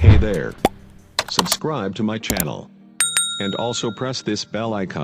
Hey there. Subscribe to my channel. And also press this bell icon.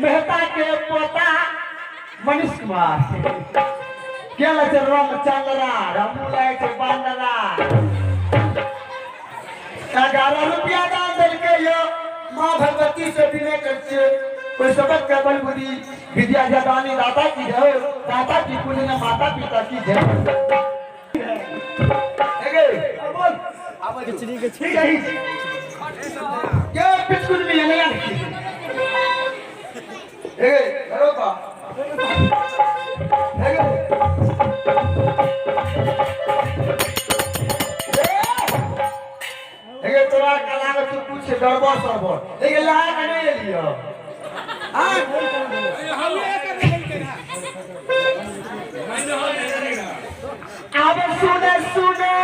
Mehta के पोता मनीष कुमार क्या लगे रामचंद्रा रामूलाय के बांदरा 11 रुपया दान दिल के यो माँ भगवती से विनय करके कोई सबक के बल बुद्धि विद्या जगानी दाता की जय दाता की पुण्य माता पिता की जय बोल अब खिचड़ी के क्या बिल्कुल भी नहीं आती करो का तोरा कला में तू कुछ गड़बड़ सरबड़ लेकिन लायक नहीं लियो हां अब सुने सुने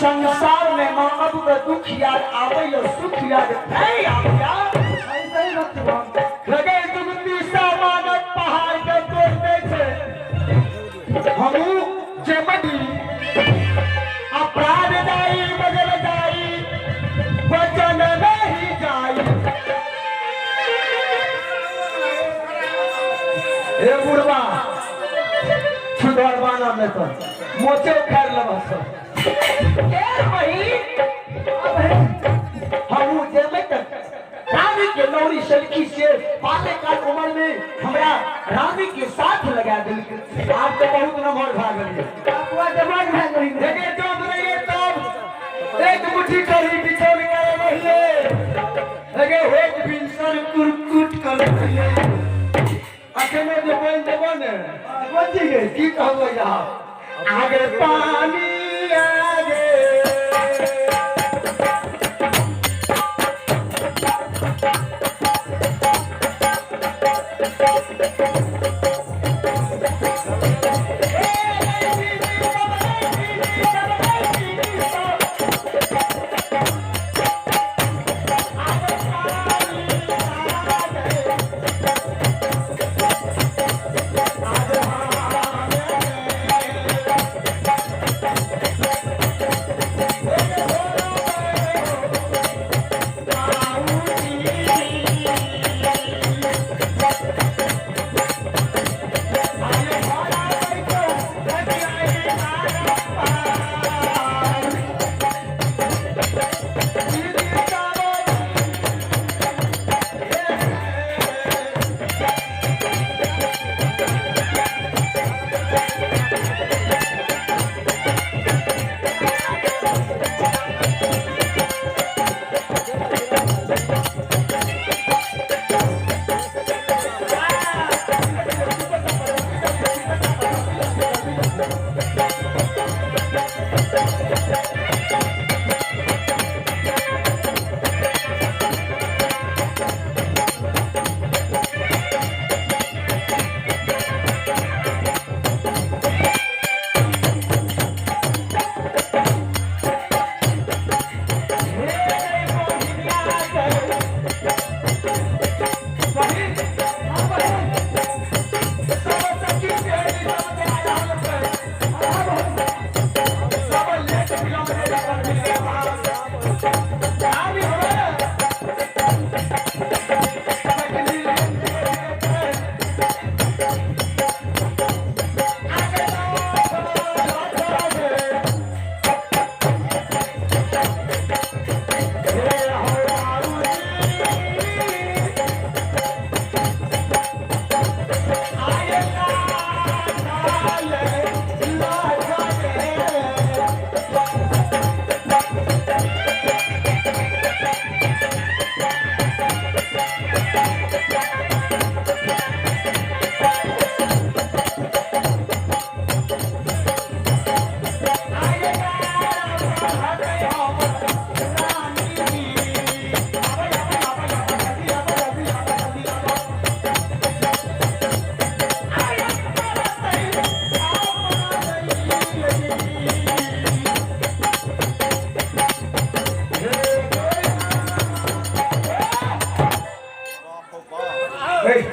संसार में माँ अब का दुख याद आवे या सुख याद नहीं आवे यार ऐसे ही मत बोल लगे दुगती सामानत पहाड़ के तोड़ने से हमू जेमडी अपराध दाई बदल जाई वचन नहीं जाई हे बुढ़वा छुदर बाना में तो मोचे उखाड़ लबस के वही हमू जेमे तक रानी के नौरी सलखी से पाले का उम्र में हमरा रानी के साथ लगा दिल आप तो बहुत नंबर भाग गए आपका दिमाग भाग गई देखे जब रहिए तब एक मुट्ठी करी बिछोड़ के रहिए लगे होत बिनसन कुरकुट कर रहिए अकेले जो बोल देबो ने बची गई की कहबो यहां आगे पानी आगे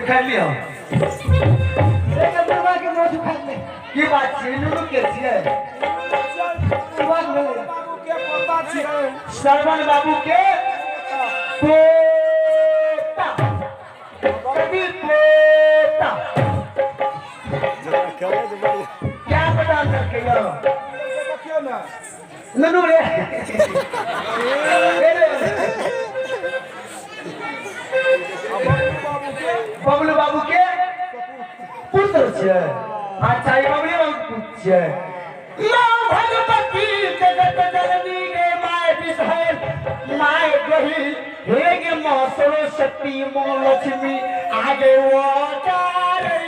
खा लिया एक बुढ़वा के मोछ खा ले की बात छै नुनु के छियै बाबू के पोता छियै सरवन बाबू के पोता कभी पोता क्या पता करके यार देखियो ना नुनु रे बबलू बाबू के पुत्र छे अच्छा ये बबलू बाबू पुत्र छे मां भगवती जगत जननी गे माय विषय माय गही हे गे मां सरस्वती मां लक्ष्मी आगे वो तारई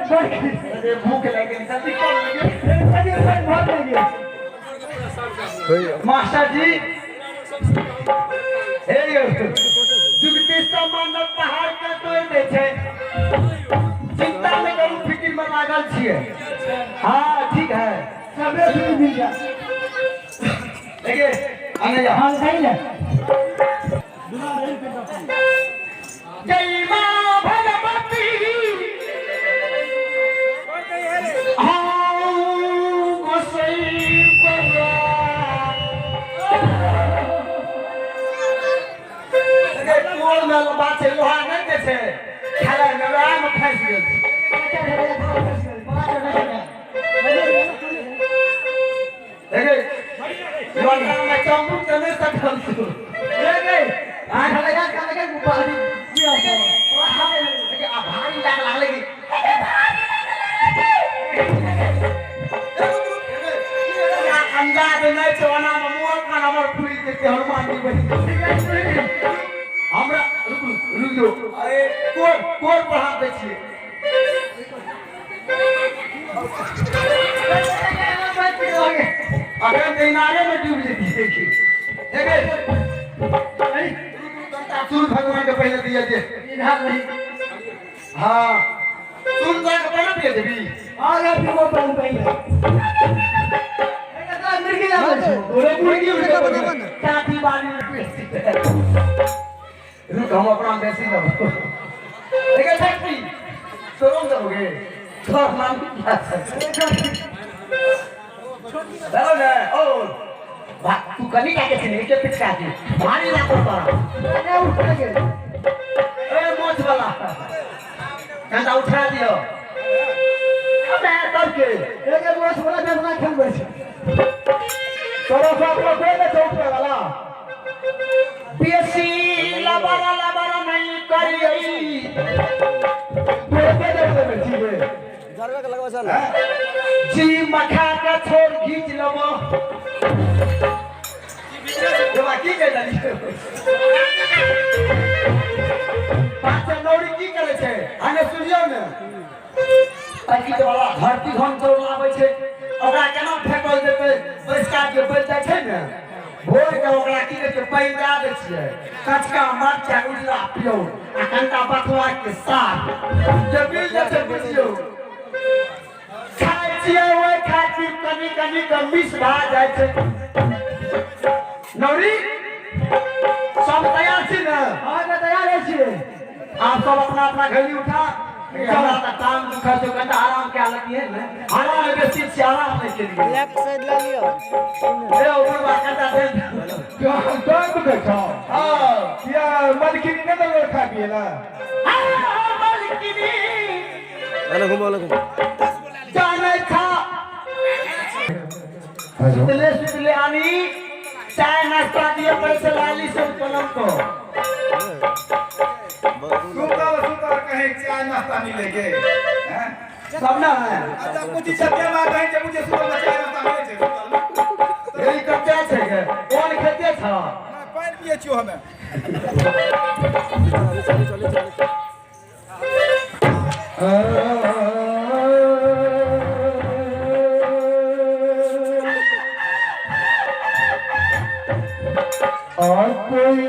अरे भूख लगी जल्दी कौन लगे मास्टर जी हे जुगती सामान्य पहाड़ के तोड़ दे छै चिंता में करू फिक्र में लागल छिए हां ठीक है सबे मिल जा देखिए आने जा हां सही है जय मां भगवती बात है लोहा नहीं दे छै खेला में राम फंस गेल देखिए लोहा में चंपू के नहीं सकल देखिए आंख लगा ऊपर किया तो देखिए आ भारी लागले की अंदाज नहीं चवना में मोर का नंबर खुली के हनुमान जी बनी हमरा रुक अरे कोर पढ़ा दे छिए अगर दिनारे में डूब जेती देखिए देखे सूर्य भगवान के पहले दिया जे इधर नहीं हां सूर्य भगवान के पहले दिया देवी आगे फिर वो पहले मिर्गी आ मुर्गी काफी बारी में रुक हम अपना बेसी दो देखिए फैक्ट्री शोरूम दोगे थोड़ा नाम क्या है ना ओ तू कनी क्या के छने के पिटका के भारी ना को तोरा ए उठ के ए मोछ वाला कंधा उठा दियो अबे तब के एक मोछ वाला जब ना खेलबे तोरा सब लोग कोई ना चौक वाला बेसी लबरा नहीं करियई तोते दे जीवे जरवे के लगवा चल जी मखा के छोड़ खींच लबो देवा की कह दली पांच नौरी की करे छे आने सुनियो ने अकी वाला धरती हम तोड़ लाबै छे ओकरा केना फेकल देते बैसका के बैठ जाय छे ने भोर के ओकरा की कहै छै पैदा दै छियै कचका मरचा उजला पियो आ कनटा बथुआ के साथ जब मिल जाते बुझियो खाइ छियै ओइ खातिर कनी कनी के मिस भा जाय छै नौरी सब तैयार छी ने हां के तैयार छियै आप सब अपना अपना घड़ी उठा हमरा त काम दुखा छै कनटा आराम के हालत है ने आराम में बेसी छी आराम नहीं के लिए लेफ्ट साइड ला लियो ए ऊपर बात करता दे क्यों तो देखो हां या मलकिनी ने तो खा पिए ना हां मलकिनी वाला घुमा जाने था सुतले आनी चाय नाश्ता दिए पैसे लाली से पलंग को सुता कहे चाय नाश्ता नहीं लेके हैं सब ना है अच्छा कुछ सत्य बात है कि मुझे सुबह में चाय नाश्ता मिले छे यही कच्चा छे के कौन खेते था पानी पिए छियो हमें और कोई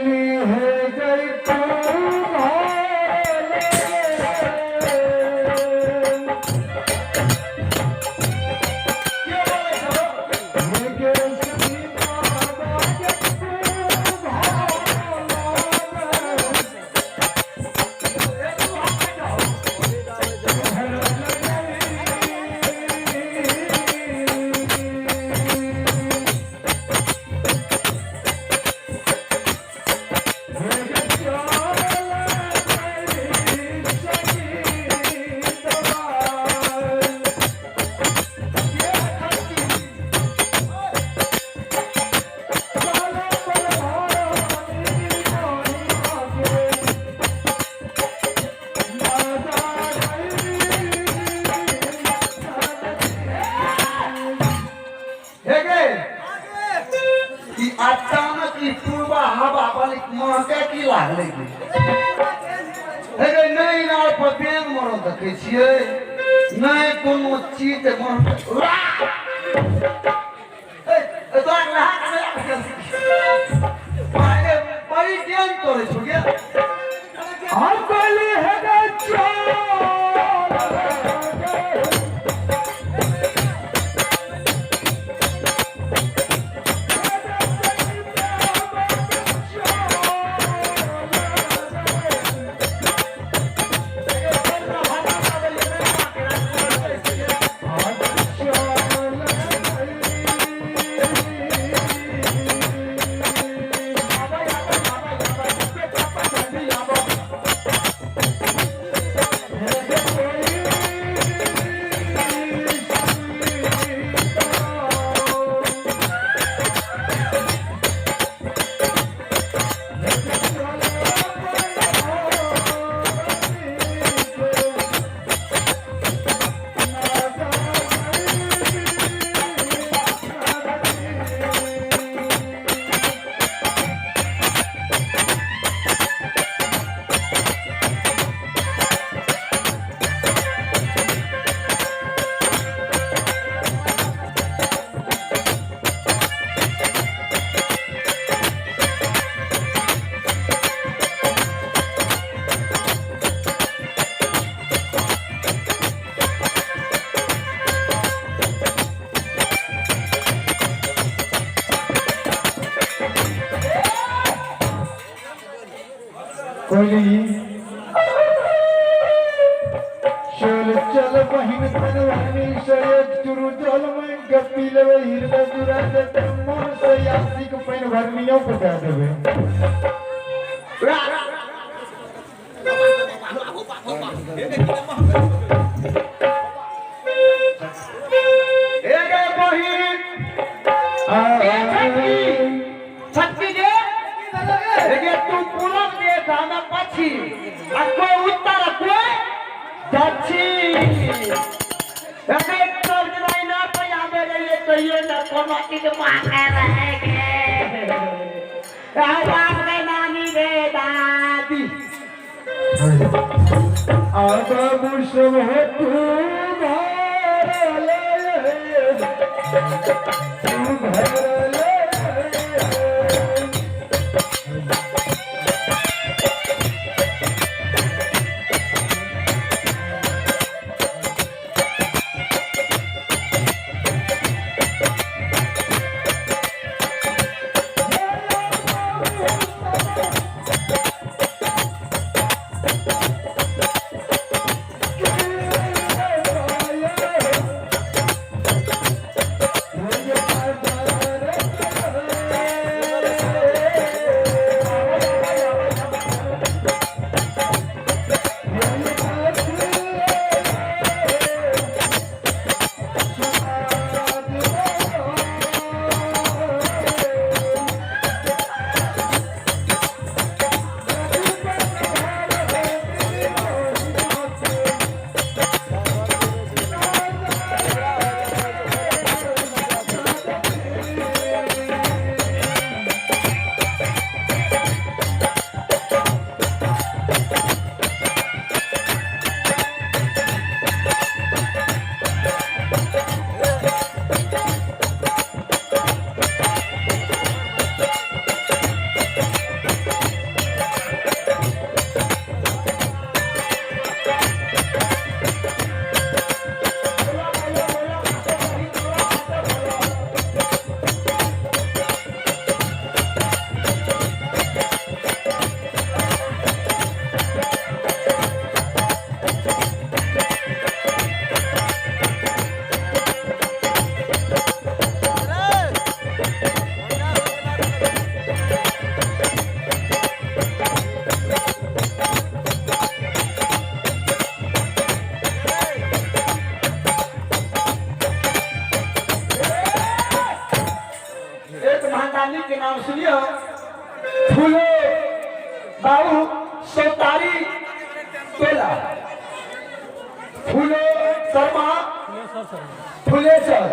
है गई तू अचानक ही पूर्वा हवा वाली महके की लागले हे गे नहीं ना पर बेग मरो देखे छिए नहीं कोनो चीज मन तो अगला मारे बड़ी ज्ञान करे छु गया हम कहली है गे कोली चल चल बहिन तनवानी शरद चुरु जल में गपी लेवे हृदय दुरा दे मन से यासिक पैन भरनियो बता देवे एगे बहिन छक्की दे एगे तू पूरब दे खाना पछी आ कोई उत्तर कोई दक्षिण एगे सब जनाई ना पे आवे रहिए तो ये न कोनो चीज मांगे रहेगे बाप रे नानी रे दादी आबा मुसब हो तू भरले तू भरले के नाम सुनियो फूलो बाबू सोतारी टोला फूलो शर्मा फुलेसर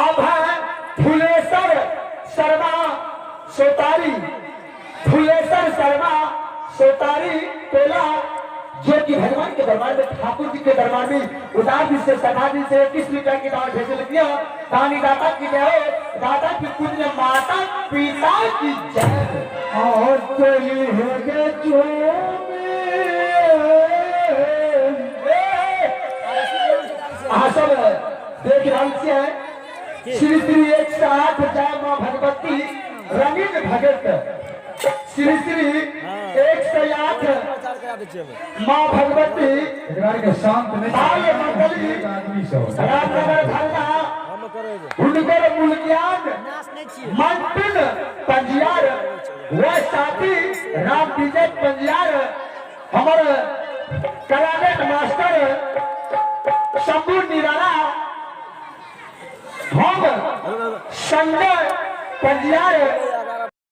अब है फुलेसर शर्मा सोतारी फुलेसर शर्मा सोतारी टोला जो कि भगवान के दरबार में ठाकुर जी के दरबार में उदार दिन से सदा दिन से 21 लीटर की दाल भेज लिया। कहानी दाता की जय हो, दाता की पुण्य माता पिता की जय। और चली है जो सब देख रही है श्री श्री 108 जय माँ भगवती रंगीन भगत श्री श्री 108 माँ भगवती के शांत नहीं बाल मंगली आदमी सब रामनगर धरना उनकर मुल्कियान मंटन पंजियार व साथी राम विजय पंजियार हमर कराटे मास्टर शंभू निराला हम संजय पंजियार